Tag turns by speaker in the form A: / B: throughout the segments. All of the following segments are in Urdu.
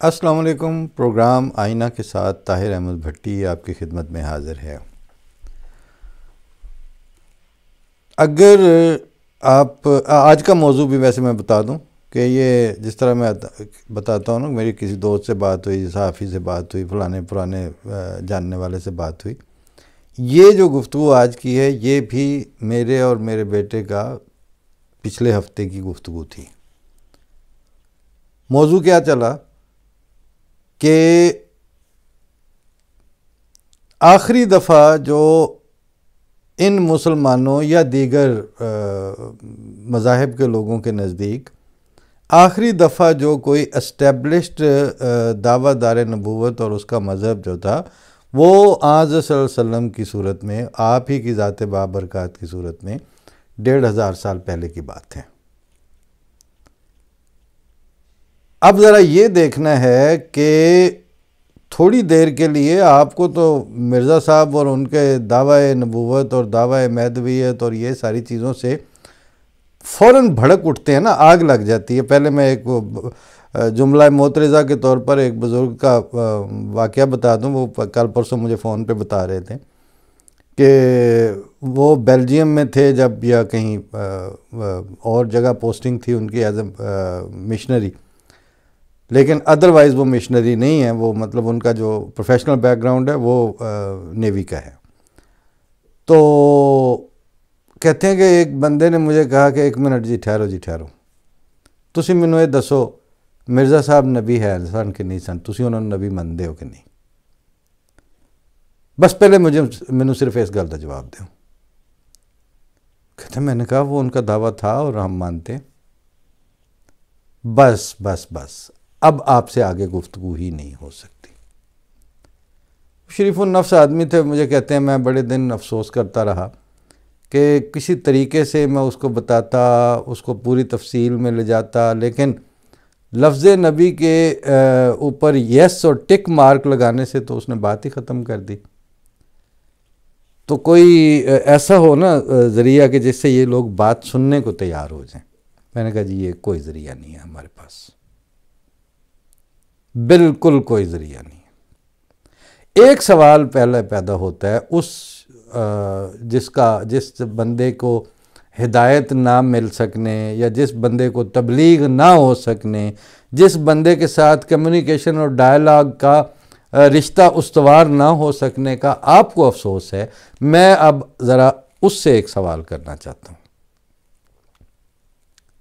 A: السلام علیکم۔ پروگرام آئینہ کے ساتھ طاہر احمد بھٹی آپ کی خدمت میں حاضر ہے۔ اگر آپ آج کا موضوع بھی ویسے میں بتا دوں کہ یہ جس طرح میں بتاتا ہوں نا، میری کسی دوست سے بات ہوئی، صحافی سے بات ہوئی، پرانے جاننے والے سے بات ہوئی، یہ جو گفتگو آج کی ہے یہ بھی میرے اور میرے بیٹے کا پچھلے ہفتے کی گفتگو تھی۔ موضوع کیا چلا کہ آخری دفعہ جو ان مسلمانوں یا دیگر مذاہب کے لوگوں کے نزدیک آخری دفعہ جو کوئی اسٹیبلشڈ دعویٰ دار نبوت اور اس کا مذہب جو تھا وہ آن صلی اللہ علیہ وسلم کی صورت میں، آپ ہی کی ذات بابرکات کی صورت میں 1500 سال پہلے کی بات ہے۔ اب ذرا یہ دیکھنا ہے کہ تھوڑی دیر کے لیے آپ کو تو مرزا صاحب اور ان کے دعوی نبوت اور دعوی مہدویت اور یہ ساری چیزوں سے فوراً بھڑک اٹھتے ہیں نا، آگ لگ جاتی ہے۔ پہلے میں ایک جملہ معترضہ کے طور پر ایک بزرگ کا واقعہ بتا دوں۔ وہ کل پرسوں مجھے فون پہ بتا رہے تھے کہ وہ بیلجیم میں تھے جب، یا کہیں اور جگہ پوسٹنگ تھی ان کی ایز اے مشنری، لیکن ادروائز وہ مشنری نہیں ہے، وہ مطلب ان کا جو پروفیشنل بیک گراؤنڈ ہے وہ نیوی کا ہے۔ تو کہتے ہیں کہ ایک بندے نے مجھے کہا کہ 1 منٹ جی ٹھہرو، تسی مینوں یہ دسو مرزا صاحب نبی ہے سن کہ نہیں سن، تسی انہوں نے نبی مانتے ہو کہ نہیں؟ بس پہلے مینوں صرف اس گل کا جواب دو۔ کہتے ہیں میں نے کہا وہ ان کا دعویٰ تھا اور ہم مانتے ہیں۔ بس اب آپ سے آگے گفتگو ہی نہیں ہو سکتی۔ شریف النفس آدمی تھے، مجھے کہتے ہیں میں بڑے دن افسوس کرتا رہا کہ کسی طریقے سے میں اس کو بتاتا، اس کو پوری تفصیل میں لے جاتا، لیکن لفظ نبی کے اوپر یس اور ٹک مارک لگانے سے تو اس نے بات ہی ختم کر دی۔ تو کوئی ایسا ہو نا ذریعہ کہ جس سے یہ لوگ بات سننے کو تیار ہو جائیں۔ میں نے کہا جی یہ کوئی ذریعہ نہیں ہے ہمارے پاس، بالکل کوئی ذریعہ نہیں ہے۔ ایک سوال پہلے پیدا ہوتا ہے اس جس بندے کو ہدایت نہ مل سکنے، یا جس بندے کو تبلیغ نہ ہو سکنے، جس بندے کے ساتھ کمیونیکیشن اور ڈائلاگ کا رشتہ استوار نہ ہو سکنے کا آپ کو افسوس ہے۔ میں اب ذرا اس سے ایک سوال کرنا چاہتا ہوں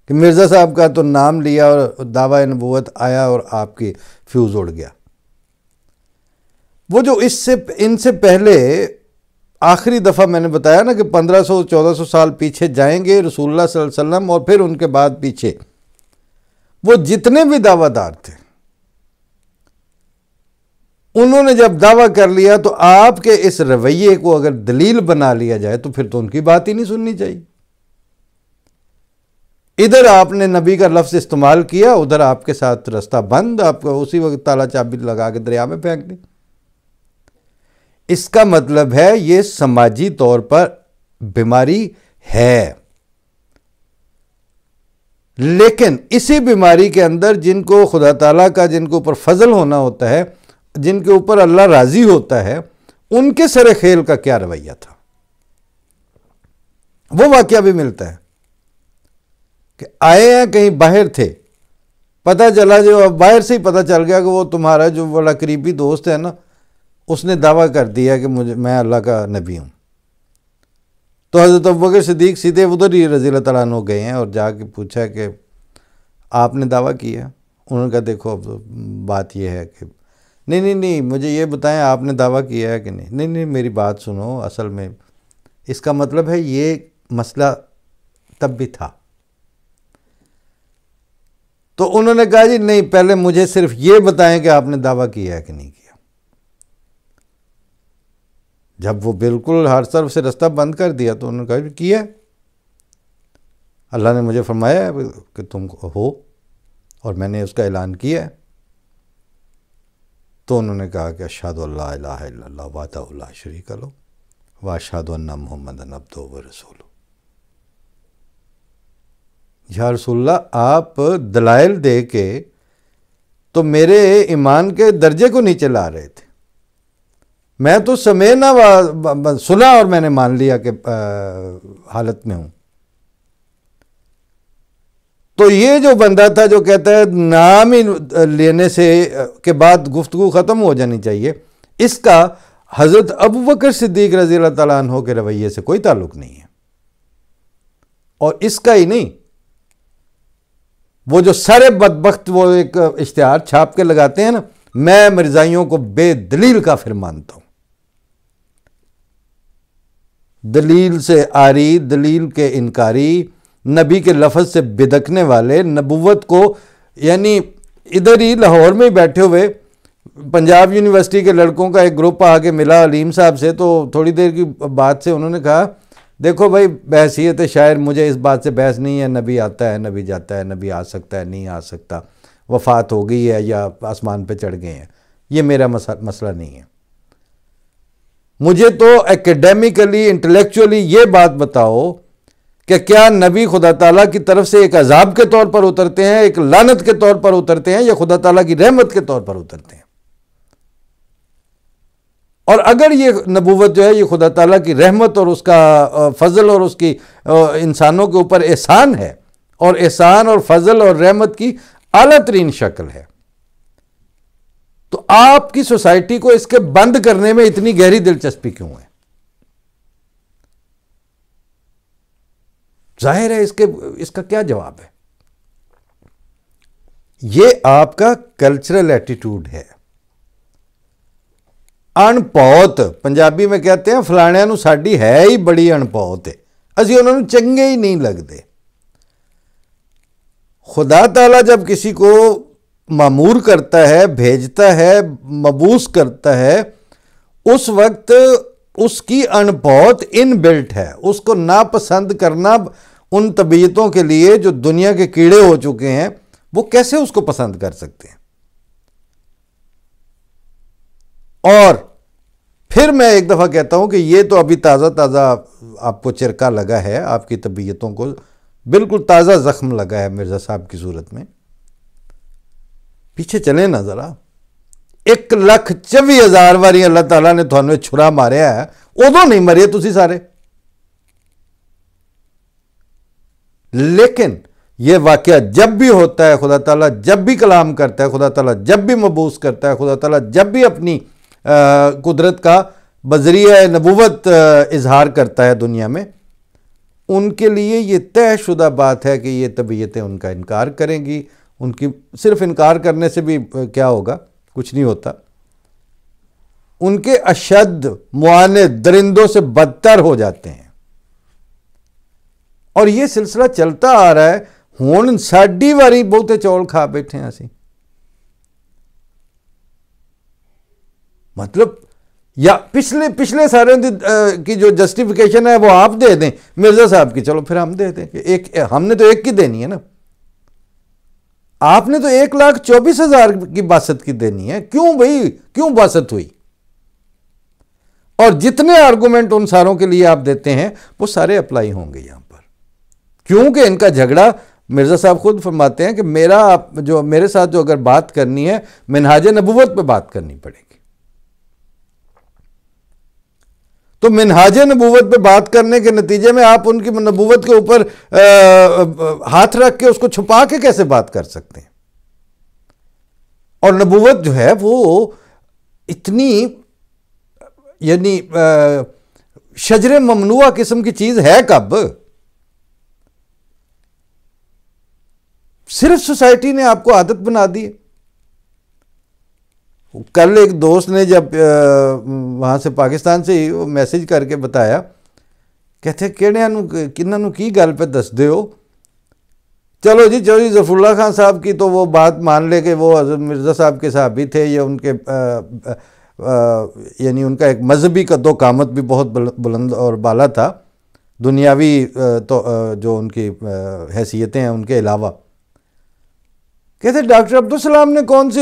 A: کہ مرزا صاحب کا تو نام لیا اور دعوی نبوت آیا اور آپ کی فیوز اڑ گیا۔ وہ جو ان سے پہلے آخری دفعہ میں نے بتایا نا کہ 1500-1400 سال پیچھے جائیں گے رسول اللہ صلی اللہ علیہ وسلم، اور پھر ان کے بعد پیچھے وہ جتنے بھی دعویٰ دار تھے انہوں نے جب دعویٰ کر لیا تو آپ کے اس رویے کو اگر دلیل بنا لیا جائے تو پھر تو ان کی بات ہی نہیں سننی چاہیے۔ ادھر آپ نے نبی کا لفظ استعمال کیا، ادھر آپ کے ساتھ رستہ بند، آپ کو اسی وقت تالا چابی لگا کے دریا میں پھینک دی۔ اس کا مطلب ہے یہ سماجی طور پر بیماری ہے، لیکن اسی بیماری کے اندر جن کو خدا تعالیٰ کا، جن کے اوپر فضل ہونا ہوتا ہے، جن کے اوپر اللہ راضی ہوتا ہے، ان کے سر خیل کا کیا رویہ تھا، وہ واقعہ بھی ملتا ہے کہ آئے ہیں کہیں باہر تھے، پتہ چلا جو باہر سے ہی پتہ چل گیا کہ وہ تمہارا جو بڑا قریبی دوست ہے نا، اس نے دعویٰ کر دیا کہ میں اللہ کا نبی ہوں۔ تو حضرت ابوبکر صدیق سیدھے ادھر ہی رضی اللہ تعالیٰ عنہ گئے ہیں اور جا کے پوچھا کہ آپ نے دعویٰ کیا؟ انہوں نے کہا دیکھو اب بات یہ ہے کہ نہیں مجھے یہ بتائیں آپ نے دعویٰ کیا ہے کہ نہیں میری بات سنو، اصل میں اس کا مطلب ہے یہ مسئلہ تب بھی تھا۔ تو انہوں نے کہا جی نہیں، پہلے مجھے صرف یہ بتائیں کہ آپ نے دعویٰ کیا ہے کہ نہیں کیا۔ جب وہ بالکل ہر طرف سے رستہ بند کر دیا تو انہوں نے کہا کیا ہے، اللہ نے مجھے فرمایا ہے کہ تم ہو اور میں نے اس کا اعلان کیا ہے۔ تو انہوں نے کہا کہ اشہد ان لا الہ الا اللہ وحدہ لا شریک لہ واشہد ان محمدًا عبدہ ورسولہ۔ یا رسول اللہ آپ دلائل دے کے تو میرے ایمان کے درجے کو نیچے لا رہے تھے. میں تو سمینا سنا اور میں نے مان لیا کہ حالت میں ہوں. تو یہ جو بندہ تھا جو کہتا ہے نام ہی لینے سے کے بعد گفتگو ختم ہو جانی چاہیے، اس کا حضرت ابوبکر صدیق رضی اللہ تعالیٰ عنہ کے رویے سے کوئی تعلق نہیں ہے. اور اس کا ہی نہیں، وہ جو سارے بدبخت وہ ایک اشتہار چھاپ کے لگاتے ہیں نا، میں مرزائیوں کو بے دلیل کافر مانتا ہوں. دلیل سے آری، دلیل کے انکاری، نبی کے لفظ سے بدکنے والے، نبوت کو یعنی ادھر ہی لاہور میں بیٹھے ہوئے پنجاب یونیورسٹی کے لڑکوں کا ایک گروپ آ کے ملا علیم صاحب سے، تو تھوڑی دیر کی بات سے انہوں نے کہا دیکھو بھائی بحثیت شاعر مجھے اس بات سے بحث نہیں ہے، نبی آتا ہے، نبی جاتا ہے، نبی آ سکتا ہے، نہیں آ سکتا، وفات ہو گئی ہے یا آسمان پہ چڑھ گئے ہیں، یہ میرا مسئلہ نہیں ہے. مجھے تو ایکیڈیمیکلی انٹلیکچولی یہ بات بتاؤ کہ کیا نبی خدا تعالیٰ کی طرف سے ایک عذاب کے طور پر اترتے ہیں، ایک لعنت کے طور پر اترتے ہیں، یا خدا تعالیٰ کی رحمت کے طور پر اترتے ہیں؟ اور اگر یہ نبوت جو ہے یہ خدا تعالیٰ کی رحمت اور اس کا فضل اور اس کی انسانوں کے اوپر احسان ہے، اور احسان اور فضل اور رحمت کی اعلیٰ ترین شکل ہے، تو آپ کی سوسائٹی کو اس کے بند کرنے میں اتنی گہری دلچسپی کیوں ہے؟ ظاہر ہے اس کا کیا جواب ہے؟ یہ آپ کا کلچرل ایٹیٹیوڈ ہے. اਣپوت پنجابی میں کہتے ہیں فلانیاں نو ساڈی ہے ہی بڑی اਣپوت ہے، اسی انہوں نے چنگے ہی نہیں لگتے. خدا تعالیٰ جب کسی کو مامور کرتا ہے، بھیجتا ہے، مبعوث کرتا ہے، اس وقت اس کی انپوت ان بلٹ ہے. اس کو ناپسند کرنا ان طبیعتوں کے لیے جو دنیا کے کیڑے ہو چکے ہیں، وہ کیسے اس کو پسند کر سکتے ہیں؟ اور پھر میں ایک دفعہ کہتا ہوں کہ یہ تو ابھی تازہ آپ کو چرکا لگا ہے، آپ کی طبیعتوں کو بالکل تازہ زخم لگا ہے مرزا صاحب کی صورت میں. پیچھے چلیں نا ذرا. 1,24,000 واری اللہ تعالیٰ نے تھانوں چھرا ماریا ہے، ادو نہیں مرے تسی سارے. لیکن یہ واقعہ جب بھی ہوتا ہے، خدا تعالیٰ جب بھی کلام کرتا ہے، خدا تعالیٰ جب بھی مبعوث کرتا ہے، خدا تعالیٰ جب بھی اپنی قدرت کا بذریعہ نبوت اظہار کرتا ہے دنیا میں، ان کے لیے یہ طے شدہ بات ہے کہ یہ طبیعتیں ان کا انکار کریں گی. ان کی صرف انکار کرنے سے بھی کیا ہوگا؟ کچھ نہیں ہوتا. ان کے اشد معاند درندوں سے بدتر ہو جاتے ہیں. اور یہ سلسلہ چلتا آ رہا ہے. ہون ساڈی واری بہتے چول کھا بیٹھے ہیں اسی. مطلب یا پچھلے سارے کی جو جسٹیفیکیشن ہے وہ آپ دے دیں مرزا صاحب کی، چلو پھر ہم دے دیں کہ ہم نے تو ایک کی دینی ہے نا. آپ نے تو 1,24,000 کی باسط کی دینی ہے. کیوں بھائی، کیوں باسط ہوئی؟ اور جتنے آرگومنٹ ان ساروں کے لیے آپ دیتے ہیں وہ سارے اپلائی ہوں گے یہاں پر، کیونکہ ان کا جھگڑا مرزا صاحب خود فرماتے ہیں کہ میرے ساتھ جو اگر بات کرنی ہے منہاج نبوت پہ بات کرنی پڑے گی. تو منہاج نبوت پہ بات کرنے کے نتیجے میں آپ ان کی نبوت کے اوپر ہاتھ رکھ کے اس کو چھپا کے کیسے بات کر سکتے ہیں؟ اور نبوت جو ہے وہ اتنی یعنی شجر ممنوعہ قسم کی چیز ہے کب؟ صرف سوسائٹی نے آپ کو عادت بنا دی. کل ایک دوست نے جب وہاں سے پاکستان سے ہی میسج کر کے بتایا، کہتے کنہوں کی گل پہ دس دے ہو؟ چلو جی چودھری ظفر اللہ خان صاحب کی تو وہ بات مان لے کہ وہ حضرت مرزا صاحب کے صحابی تھے، یا ان کے یعنی ان کا ایک مذہبی قد و قامت بھی بہت بلند اور بالا تھا، دنیاوی تو جو ان کی حیثیتیں ہیں ان کے علاوہ. کہتے ڈاکٹر عبدالسلام نے کون سی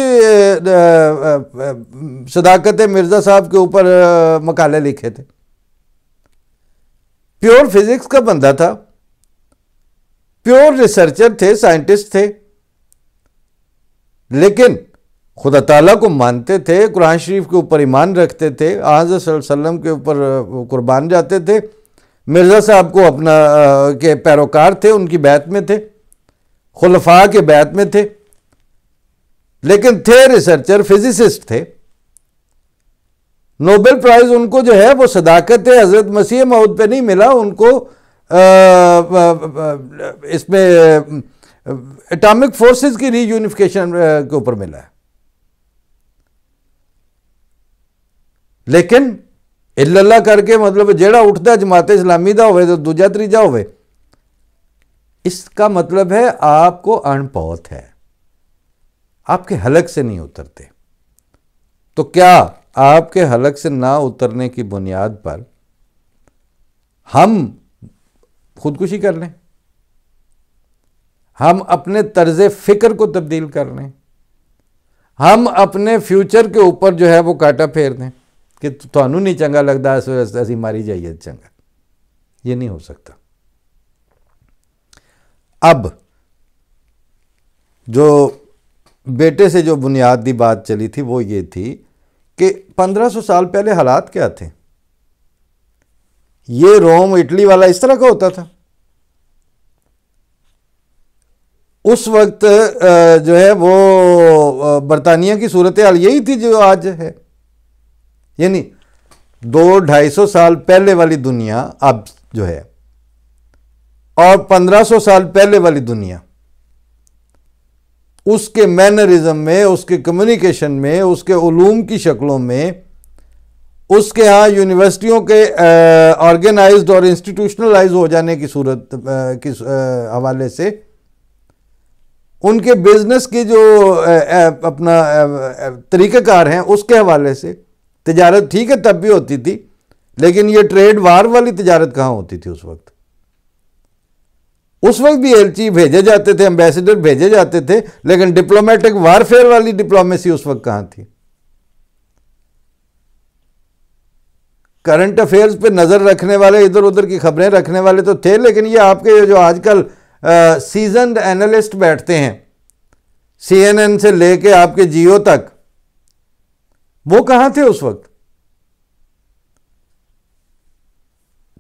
A: صداقت مرزا صاحب کے اوپر مقالے لکھے تھے؟ پیور فزکس کا بندہ تھا، پیور ریسرچر تھے، سائنٹسٹ تھے، لیکن خدا تعالیٰ کو مانتے تھے، قرآن شریف کے اوپر ایمان رکھتے تھے، حضرت صلی اللہ علیہ وسلم کے اوپر قربان جاتے تھے، مرزا صاحب کو اپنا کے پیروکار تھے، ان کی بیعت میں تھے، خلفاء کے بیعت میں تھے، لیکن تھے ریسرچر، فزسسٹ تھے۔ نوبل پرائز ان کو جو ہے وہ صداقت حضرت مسیح موعود پہ نہیں ملا، ان کو اس میں اٹامک فورسز کی ری یونیفیکیشن کے اوپر ملا ہے۔ لیکن اللہ کر کے مطلب جیڑا اٹھتا جماعت اسلامی دا ہوئے تو دوجا تریجا ہوئے، اس کا مطلب ہے آپ کو انپوت ہے، آپ کے حلق سے نہیں اترتے۔ تو کیا آپ کے حلق سے نہ اترنے کی بنیاد پر ہم خودکشی کر لیں؟ ہم اپنے طرز فکر کو تبدیل کر لیں؟ ہم اپنے فیوچر کے اوپر جو ہے وہ کاٹا پھیر دیں کہ تھانوں نہیں چنگا لگتا اس وجہ سے اسی ماری جائیے چنگا؟ یہ نہیں ہو سکتا۔ اب جو بیٹے سے جو بنیادی بات چلی تھی وہ یہ تھی کہ 1500 سال پہلے حالات کیا تھے؟ یہ روم اٹلی والا اس طرح کا ہوتا تھا؟ اس وقت جو ہے وہ برطانیہ کی صورتحال یہی تھی جو آج ہے؟ یعنی 200-250 سال پہلے والی دنیا اب جو ہے اور 1500 سال پہلے والی دنیا، اس کے مینرزم میں، اس کے کمیونیکیشن میں، اس کے علوم کی شکلوں میں، اس کے ہاں یونیورسٹیوں کے آرگنائزڈ اور انسٹیٹیوشنلائز ہو جانے کی صورت کے حوالے سے، ان کے بزنس کی جو اپنا طریقہ کار ہیں اس کے حوالے سے، تجارت ٹھیک ہے تب بھی ہوتی تھی، لیکن یہ ٹریڈ وار والی تجارت کہاں ہوتی تھی اس وقت؟ اس وقت بھی ایلچی بھیجے جاتے تھے، ایمبیسڈر بھیجے جاتے تھے، لیکن ڈپلومیٹک وارفیئر والی ڈپلومیسی اس وقت کہاں تھی؟ کرنٹ افیئرز پہ نظر رکھنے والے، ادھر ادھر کی خبریں رکھنے والے تو تھے، لیکن یہ آپ کے جو آج کل سیزنڈ اینالسٹ بیٹھتے ہیں سی این این سے لے کے آپ کے جیو تک، وہ کہاں تھے اس وقت؟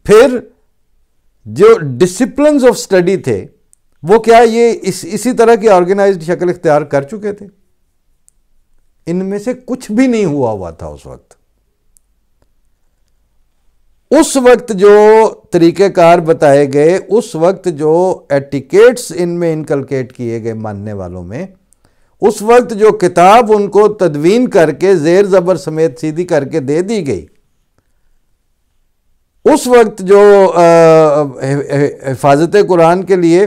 A: پھر جو ڈسپلنز آف سٹڈی تھے وہ کیا یہ اسی طرح کی آرگنائزڈ شکل اختیار کر چکے تھے؟ ان میں سے کچھ بھی نہیں ہوا تھا اس وقت۔ اس وقت جو طریقہ کار بتائے گئے، اس وقت جو ایٹیکیٹس ان میں انکلکیٹ کیے گئے ماننے والوں میں، اس وقت جو کتاب ان کو تدوین کر کے زیر زبر سمیت سیدھی کر کے دے دی گئی، اس وقت جو حفاظت قرآن کے لیے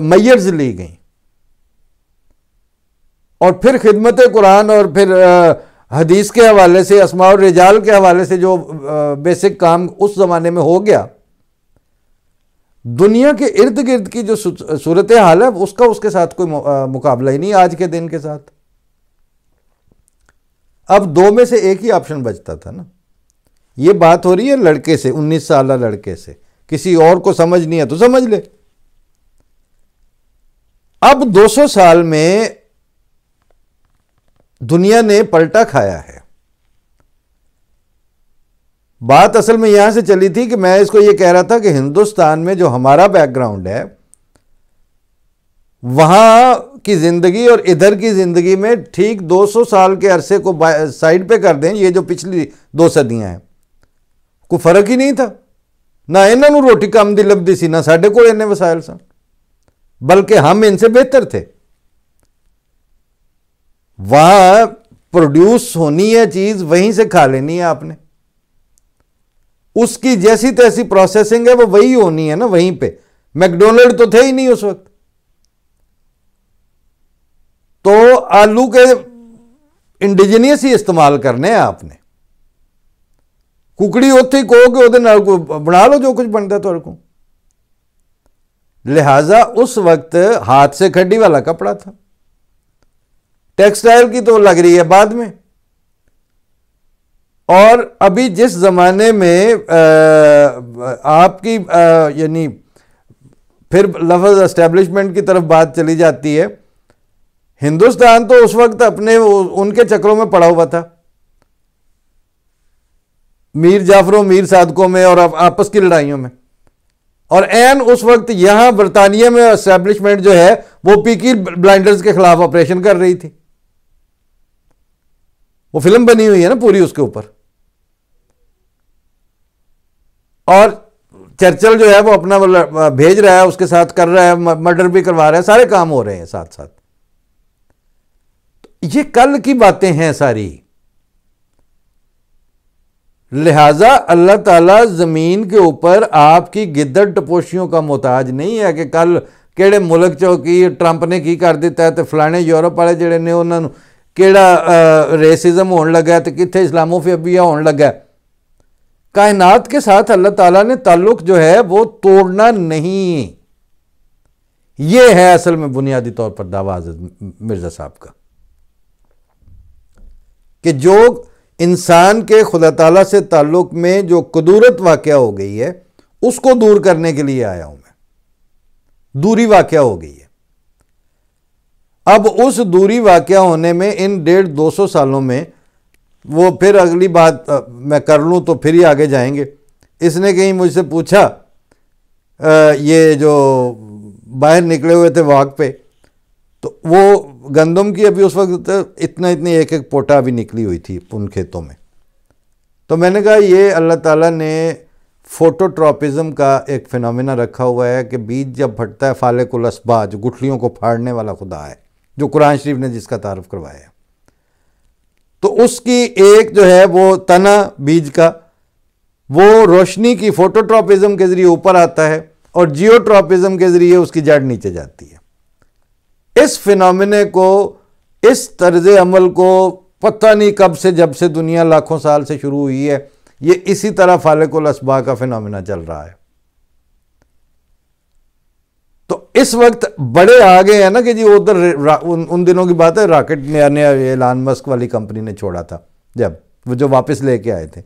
A: میئرز لی گئیں، اور پھر خدمت قرآن اور پھر حدیث کے حوالے سے، اسماء الرجال کے حوالے سے جو بیسک کام اس زمانے میں ہو گیا، دنیا کے ارد گرد کی جو صورتحال ہے اس کے ساتھ کوئی مقابلہ ہی نہیں آج کے دن کے ساتھ۔ اب دو میں سے ایک ہی آپشن بچتا تھا نا۔ یہ بات ہو رہی ہے لڑکے سے، 19 سالہ لڑکے سے، کسی اور کو سمجھ نہیں ہے تو سمجھ لے۔ اب 200 سال میں دنیا نے پلٹا کھایا ہے۔ بات اصل میں یہاں سے چلی تھی کہ میں اس کو یہ کہہ رہا تھا کہ ہندوستان میں جو ہمارا بیک گراؤنڈ ہے، وہاں کی زندگی اور ادھر کی زندگی میں ٹھیک 200 سال کے عرصے کو سائڈ پہ کر دیں، یہ جو پچھلی 2 صدیاں ہیں، کوئی فرق ہی نہیں تھا۔ نہ انہوں نے روٹی کم دی لبدی سی، نہ ساڈے کو انہیں وسائل سن، بلکہ ہم ان سے بہتر تھے۔ وہاں پروڈیوس ہونی ہے چیز، وہیں سے کھا لینی ہے آپ نے، اس کی جیسی تیسی پروسیسنگ ہے وہ وہی ہونی ہے نا وہیں پہ۔ میکڈونلڈ تو تھے ہی نہیں اس وقت، تو آلو کے انڈیجینیس ہی استعمال کرنے ہیں آپ نے۔ ککڑی اتھے ہی کہو کہ وہ بنا لو جو کچھ بنتا تو کو، لہذا اس وقت ہاتھ سے کھڈی والا کپڑا تھا۔ ٹیکسٹائل کی تو لگ رہی ہے بعد میں۔ اور ابھی جس زمانے میں آپ کی یعنی پھر لفظ اسٹیبلشمنٹ کی طرف بات چلی جاتی ہے، ہندوستان تو اس وقت اپنے ان کے چکروں میں پڑا ہوا تھا، میر جعفروں میر صادقوں میں اور آپس کی لڑائیوں میں، اور عین اس وقت یہاں برطانیہ میں اسٹیبلشمنٹ جو ہے وہ پیکی بلائنڈرز کے خلاف آپریشن کر رہی تھی. وہ فلم بنی ہوئی ہے نا پوری اس کے اوپر. اور چرچل جو ہے وہ اپنا بھیج رہا ہے، اس کے ساتھ کر رہا ہے، مرڈر بھی کروا رہا ہے، سارے کام ہو رہے ہیں ساتھ ساتھ. یہ کل کی باتیں ہیں ساری. لہذا اللہ تعالیٰ زمین کے اوپر آپ کی گدڑ ٹپوشیوں کا محتاج نہیں ہے کہ کل کیڑے ملک چوکی ٹرمپ نے کی کر دیتا ہے تو فلانے یورپ والے جڑے نے انہوں نے کیڑا ریسزم ہون لگا ہے تو کتنے اسلاموفوبیا ہون لگا ہے. کائنات کے ساتھ اللہ تعالیٰ نے تعلق جو ہے وہ توڑنا نہیں. یہ ہے اصل میں بنیادی طور پر دعویٰ حضرت مرزا صاحب کا کہ جو انسان کے خدا تعالیٰ سے تعلق میں جو کدورت واقعہ ہو گئی ہے اس کو دور کرنے کے لیے آیا ہوں میں. دوری واقعہ ہو گئی ہے. اب اس دوری واقعہ ہونے میں ان 150-200 سالوں میں وہ پھر اگلی بات میں کر لوں تو پھر ہی آگے جائیں گے. اس نے کہیں مجھ سے پوچھا یہ جو باہر نکلے ہوئے تھے واک پہ تو وہ گندم کی ابھی اس وقت اتنی ایک پوٹا بھی نکلی ہوئی تھی ان کھیتوں میں. تو میں نے کہا یہ اللہ تعالیٰ نے فوٹوٹراپزم کا ایک فینومینا رکھا ہوا ہے کہ بیج جب پھٹتا ہے فالق الاسبا جو گٹھلیوں کو پھاڑنے والا خدا ہے جو قرآن شریف نے جس کا تعارف کروایا ہے، تو اس کی ایک جو ہے وہ تنا بیج کا وہ روشنی کی فوٹوٹراپزم کے ذریعے اوپر آتا ہے اور جیوٹراپزم کے ذریعے اس کی جڑ نیچے جاتی ہے. اس فینومینے کو، اس طرز عمل کو پتہ نہیں کب سے، جب سے دنیا لاکھوں سال سے شروع ہوئی ہے، یہ اسی طرح فالق الاسبا کا فینومینا چل رہا ہے. تو اس وقت بڑے آگے ہیں نا کہ جی ادھر ان دنوں کی بات ہے راکٹ نیا ایلان مسک والی کمپنی نے چھوڑا تھا جب وہ جو واپس لے کے آئے تھے.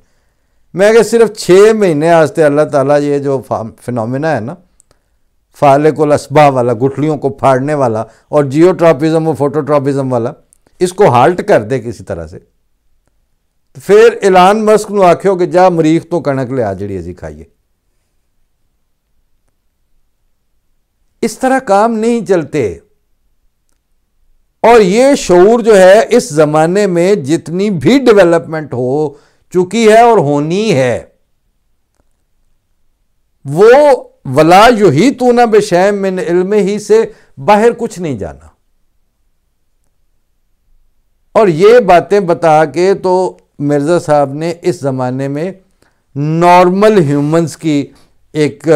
A: میں کہ صرف 6 مہینے آستے اللہ تعالیٰ یہ جو فینومینا ہے نا فالق الاسبا والا، گٹھلیوں کو پھاڑنے والا، اور جیوٹراپزم اور فوٹوٹراپزم والا، اس کو ہالٹ کر دے کسی طرح سے، پھر ایلان مسک نو آکھیو کہ جا مریخ تو کنک لے آ جڑی ازی کھائیے. اس طرح کام نہیں چلتے. اور یہ شعور جو ہے اس زمانے میں جتنی بھی ڈیولپمنٹ ہو چکی ہے اور ہونی ہے، وہ ولا یحیطون بشیء من علمہ سے باہر کچھ نہیں جانا. اور یہ باتیں بتا کے تو مرزا صاحب نے اس زمانے میں نارمل ہیومنز کی ایک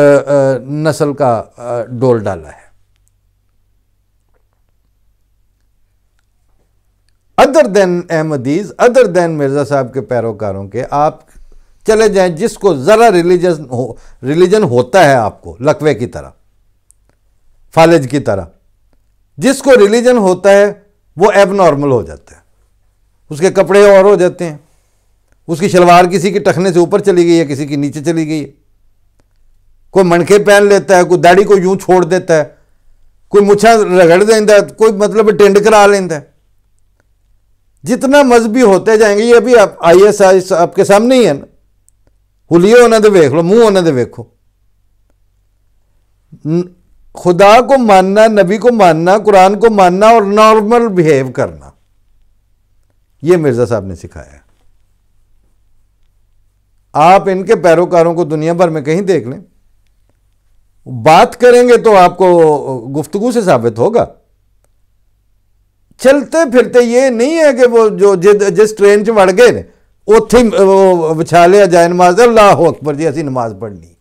A: نسل کا ڈول ڈالا ہے. ادر دین احمدیز، ادر دین مرزا صاحب کے پیروکاروں کے، آپ چلے جائیں جس کو ذرا ریلیجن ہوتا ہے آپ کو لقوے کی طرح، فالج کی طرح، جس کو ریلیجن ہوتا ہے وہ ایب نارمل ہو جاتا ہے. اس کے کپڑے اور ہو جاتے ہیں، اس کی شلوار کسی کی ٹخنے سے اوپر چلی گئی ہے، کسی کی نیچے چلی گئی ہے، کوئی منکے پہن لیتا ہے، کوئی داڑھی کو یوں چھوڑ دیتا ہے، کوئی مچھا رگڑ دیتا ہے، کوئی مطلب ٹینڈ کرا لیتا ہے. جتنا مذہبی ہوتے جائیں گے، یہ ابھی آئی ایس آئی آپ کے سامنے ہی ہے نا، حلیے انہوں نے دیکھ لو، منہ انہوں نے دیکھو. خدا کو ماننا، نبی کو ماننا، قرآن کو ماننا اور نارمل بیہیو کرنا، یہ مرزا صاحب نے سکھایا ہے. آپ ان کے پیروکاروں کو دنیا بھر میں کہیں دیکھ لیں، بات کریں گے تو آپ کو گفتگو سے ثابت ہوگا. چلتے پھرتے یہ نہیں ہے کہ وہ جو جس ٹرین چ وڑ گئے اتھے بچھا لیا جائے نماز، اللہ اکبر جی اسی نماز پڑھنی.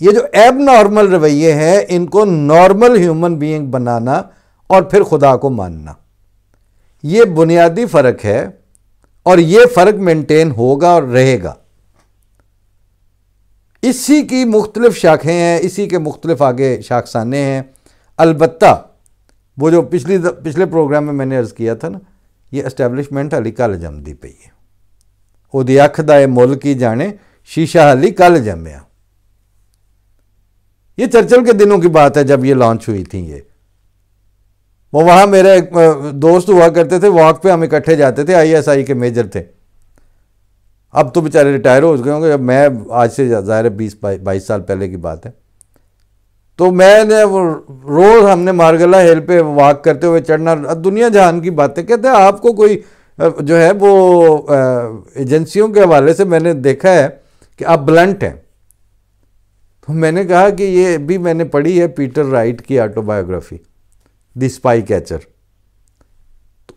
A: یہ جو ایب نارمل رویے ہیں ان کو نارمل ہیومن بینگ بنانا اور پھر خدا کو ماننا، یہ بنیادی فرق ہے. اور یہ فرق مینٹین ہوگا اور رہے گا. اسی کی مختلف شاخیں ہیں، اسی کے مختلف آگے شاخسانے ہیں. البتہ وہ جو پچھلے پروگرام میں نے عرض کیا تھا نا، یہ اسٹیبلشمنٹ علی کل جمدی پئی ہے. او دی اکھ دائے مل کی جانے شیشہ علی کل جمیا. یہ چرچل کے دنوں کی بات ہے جب یہ لانچ ہوئی تھی. یہ وہ وہاں میرے ایک دوست ہوا کرتے تھے، واک پہ ہم اکٹھے جاتے تھے، ISI کے میجر تھے، اب تو بیچارے ریٹائر ہو گئے ہوں گے، میں آج سے ظاہر ہے 22 سال پہلے کی بات ہے. تو میں نے روز ہم نے مارگلا ہل پہ واک کرتے ہوئے چڑھنا، دنیا جہان کی باتیں. کہتے ہیں آپ کو کوئی جو ہے وہ ایجنسیوں کے حوالے سے میں نے دیکھا ہے کہ آپ بلنٹ ہیں. تو میں نے کہا کہ یہ بھی میں نے پڑھی ہے پیٹر رائٹ کی آٹو بایوگرافی دی اسپائی کیچر.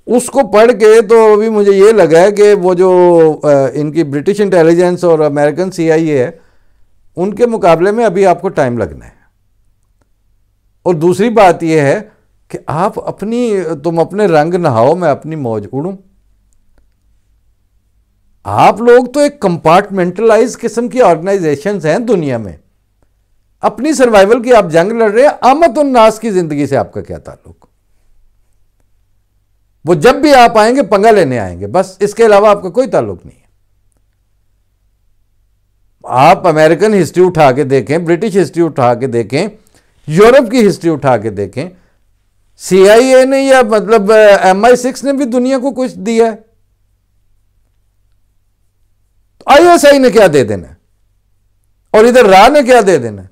A: اس کو پڑھ کے تو ابھی مجھے یہ لگا ہے کہ وہ جو ان کی برٹش انٹیلیجنس اور امریکن CIA ہے، ان کے مقابلے میں ابھی آپ کو ٹائم لگنا ہے. اور دوسری بات یہ ہے کہ تم اپنے رنگ نہاؤ، میں اپنی موج اڑوں. آپ لوگ تو ایک کمپارٹمنٹلائز قسم کی آرگنائزیشنز ہیں دنیا میں، اپنی سروائیول کی آپ جنگ لڑ رہے ہیں. عامت الناس کی زندگی سے آپ کا کیا تعلق؟ وہ جب بھی آپ آئیں گے پنگا لینے آئیں گے، بس اس کے علاوہ آپ کا کوئی تعلق نہیں ہے. آپ امریکن ہسٹری اٹھا کے دیکھیں، برٹش ہسٹری اٹھا کے دیکھیں، یورپ کی ہسٹری اٹھا کے دیکھیں. CIA نے یا مطلب MI6 نے بھی دنیا کو کچھ دیا ہے. ISI نے کیا دے دینا ہے؟ اور ادھر را نے کیا دے دینا ہے؟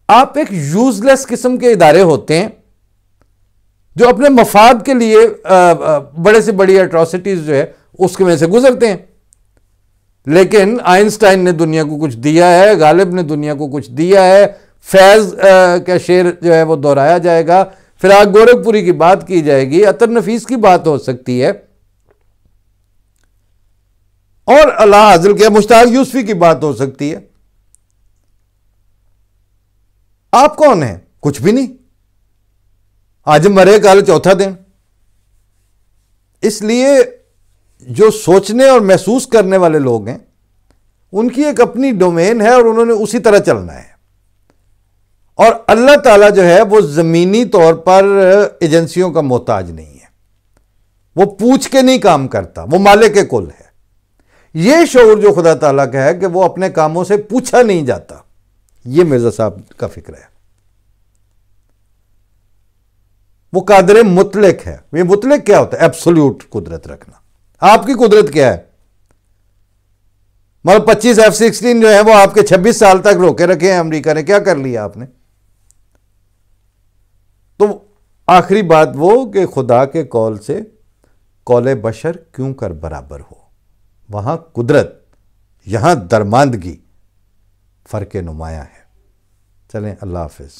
A: آپ ایک یوزلیس قسم کے ادارے ہوتے ہیں جو اپنے مفاد کے لیے بڑے سے بڑی اٹراسٹیز جو ہے اس کے میں سے گزرتے ہیں. لیکن آئنسٹائن نے دنیا کو کچھ دیا ہے، غالب نے دنیا کو کچھ دیا ہے. فیض کا شعر جو ہے وہ دہرایا جائے گا، فراق گورکھپوری کی بات کی جائے گی، عطر نفیس کی بات ہو سکتی ہے، اور اللہ حاضر کے مشتاق یوسفی کی بات ہو سکتی ہے. آپ کون ہیں؟ کچھ بھی نہیں. آج مرے کل چوتھا دن. اس لیے جو سوچنے اور محسوس کرنے والے لوگ ہیں ان کی ایک اپنی ڈومین ہے اور انہوں نے اسی طرح چلنا ہے. اور اللہ تعالیٰ جو ہے وہ زمینی طور پر ایجنسیوں کا محتاج نہیں ہے، وہ پوچھ کے نہیں کام کرتا، وہ مالک کل ہے. یہ شعور جو خدا تعالیٰ کا ہے کہ وہ اپنے کاموں سے پوچھا نہیں جاتا، یہ مرزا صاحب کا فکر ہے. وہ قادر مطلق ہے. یہ مطلق کیا ہوتا ہے؟ ایبسولوٹ قدرت رکھنا. آپ کی قدرت کیا ہے؟ مطلب 25 F-16 جو ہے وہ آپ کے 26 سال تک روکے رکھے ہیں امریکہ نے، کیا کر لیا آپ نے؟ تو آخری بات وہ کہ خدا کے قول سے قول بشر کیوں کر برابر ہو. وہاں قدرت، یہاں درماندگی فرق نمایاں ہے. چلیں، اللہ حافظ.